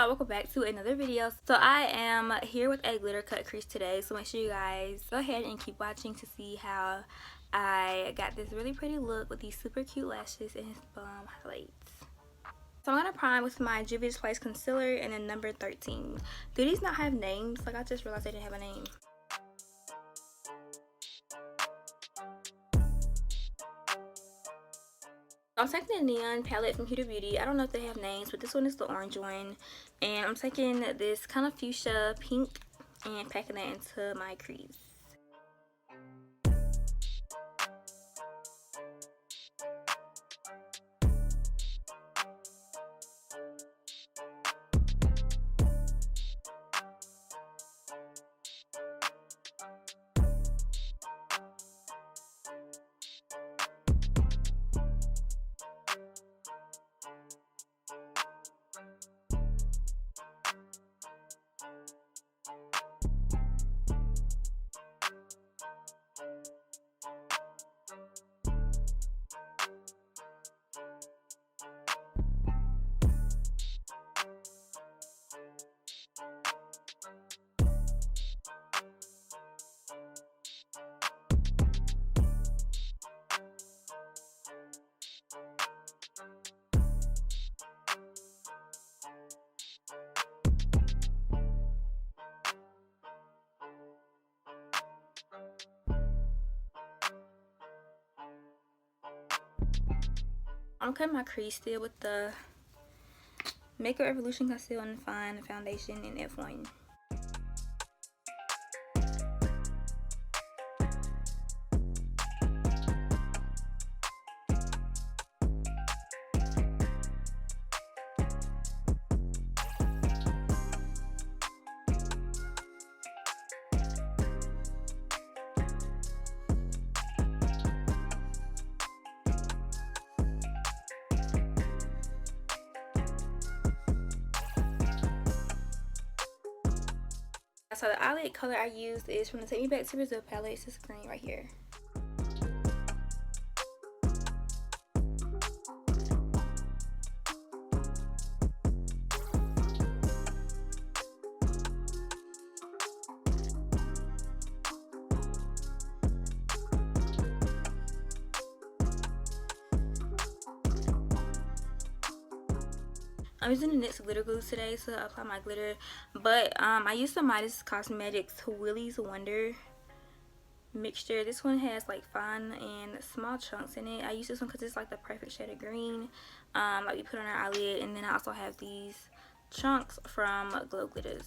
welcome back to another video. So I am here with a glitter cut crease today, so make sure you guys go ahead and keep watching to see how I got this really pretty look with these super cute lashes and his bomb highlights. So I'm gonna prime with my Juvia's Place concealer and then number 13. Do these not have names? Like, I just realized they didn't have a name. I'm taking the Neon palette from Huda Beauty. I don't know if they have names, but this one is the orange one. And I'm taking this kind of fuchsia pink and packing that into my crease. I'm cutting my crease still with the Makeup Revolution Conceal and Define Foundation in F1. So the eyelid color I used is from the Take Me Back to Brazil palette. It's this green right here. I'm using the NYX glitter glue today to apply my glitter, but I used the Midas Cosmetics Willy's Wonder mixture. This one has like fine and small chunks in it. I use this one because it's like the perfect shade of green, like we put on our eyelid. And then I also have these chunks from Glo Glittaz.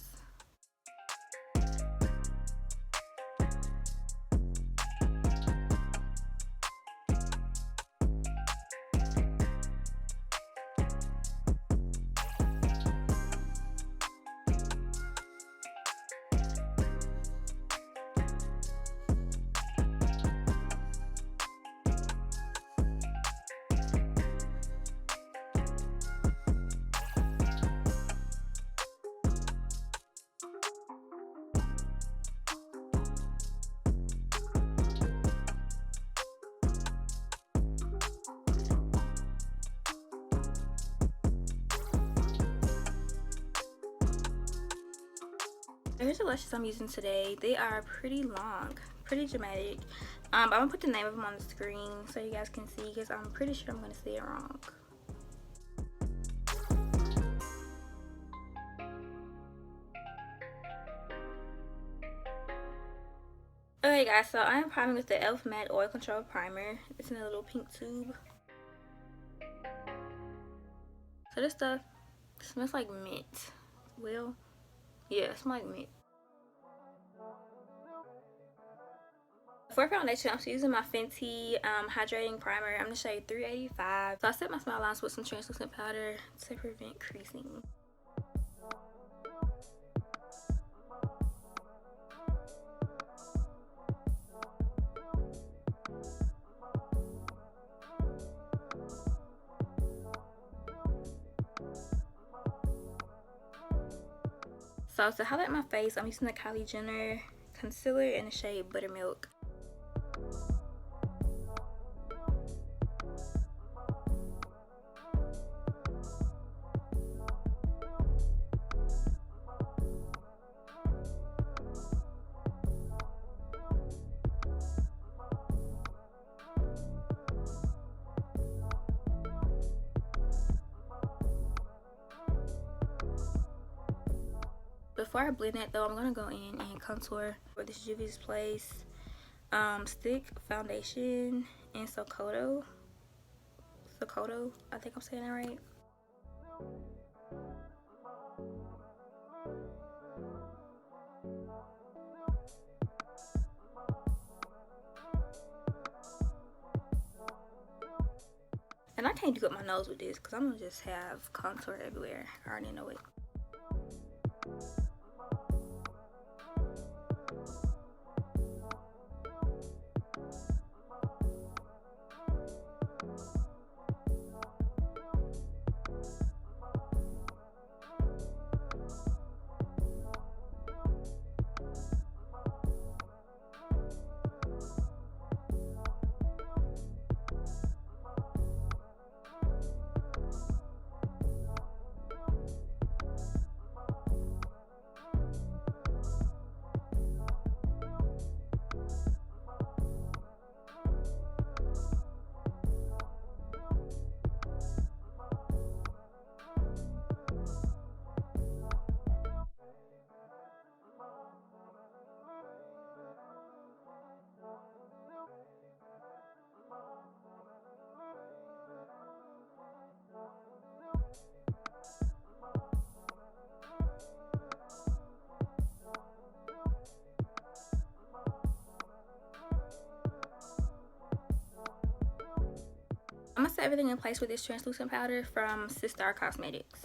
Here's the lashes I'm using today. They are pretty long, pretty dramatic. I'm gonna put the name of them on the screen so you guys can see, because I'm pretty sure I'm gonna say it wrong. Okay guys, so I am priming with the e.l.f. Matte Oil Control Primer. It's in a little pink tube. So this stuff smells like mint. Well, yeah, it smells like mint. For foundation, I'm using my Fenty Hydrating Primer. I'm in the shade 385. So I set my smile lines with some translucent powder to prevent creasing. So to highlight my face, I'm using the Kylie Jenner concealer in the shade Buttermilk. before I blend that though, I'm gonna go in and contour for this Juvia's Place stick foundation in Sokoto, I think I'm saying that right. And I can't do up my nose with this because I'm gonna just have contour everywhere. I already know it. I'm gonna set everything in place with this translucent powder from Sistar Cosmetics.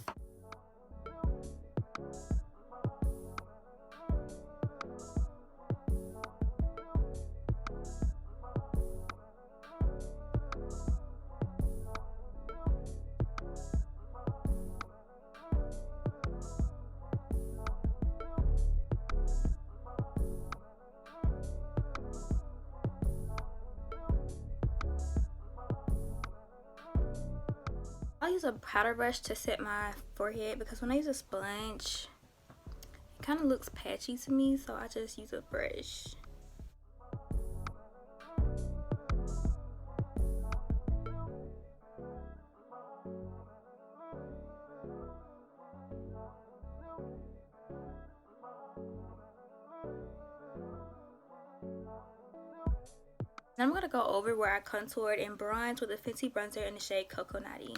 I'll use a powder brush to set my forehead because when I use a sponge, it kind of looks patchy to me, so I just use a brush. Now I'm going to go over where I contoured and bronze with a Fenty bronzer in the shade Coco Natty.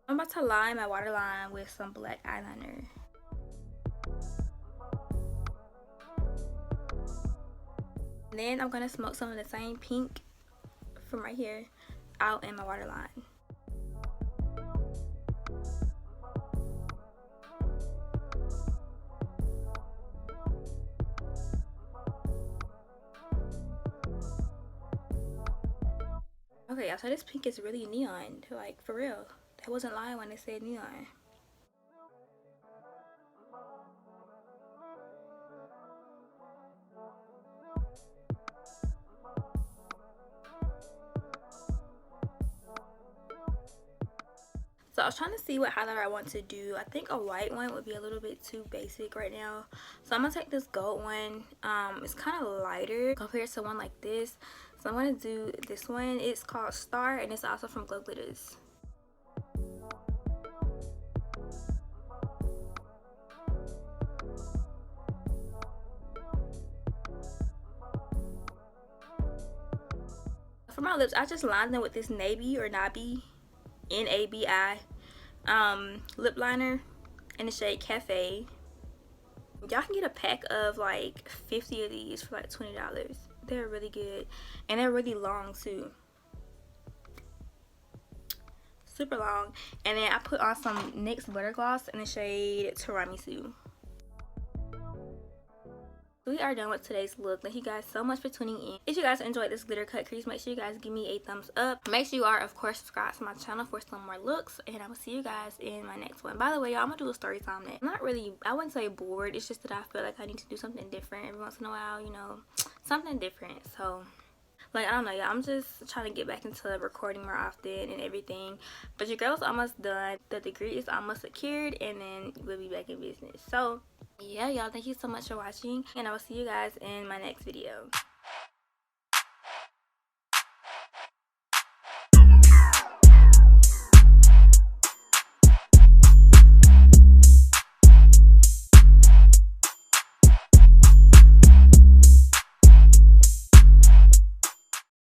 I'm about to line my waterline with some black eyeliner. And then I'm going to smoke some of the same pink from right here out in my waterline. Okay, y'all, so this pink is really neon, like for real. I wasn't lying when they said neon. So I was trying to see what highlighter I want to do. I think a white one would be a little bit too basic right now. So I'm going to take this gold one. It's kind of lighter compared to one like this. So I'm going to do this one. It's called Star and it's also from Glo Glittaz. For my lips, I just lined them with this Nabi or Nabi, N-A-B-I, lip liner in the shade Cafè. Y'all can get a pack of like 50 of these for like $20. They're really good and they're really long too. Super long. And then I put on some NYX butter gloss in the shade Tiramisu. We are done with today's look. Thank you guys so much for tuning in. If you guys enjoyed this glitter cut crease, make sure you guys give me a thumbs up. Make sure you are, of course, subscribed to my channel for some more looks. And I will see you guys in my next one. By the way, y'all, I'm going to do a story time that I'm not really, I wouldn't say bored. It's just that I feel like I need to do something different every once in a while, you know, something different. So Like, I don't know, y'all. I'm just trying to get back into recording more often and everything. But your girl's almost done. The degree is almost secured, and then we'll be back in business. So, yeah, y'all. Thank you so much for watching, and I will see you guys in my next video.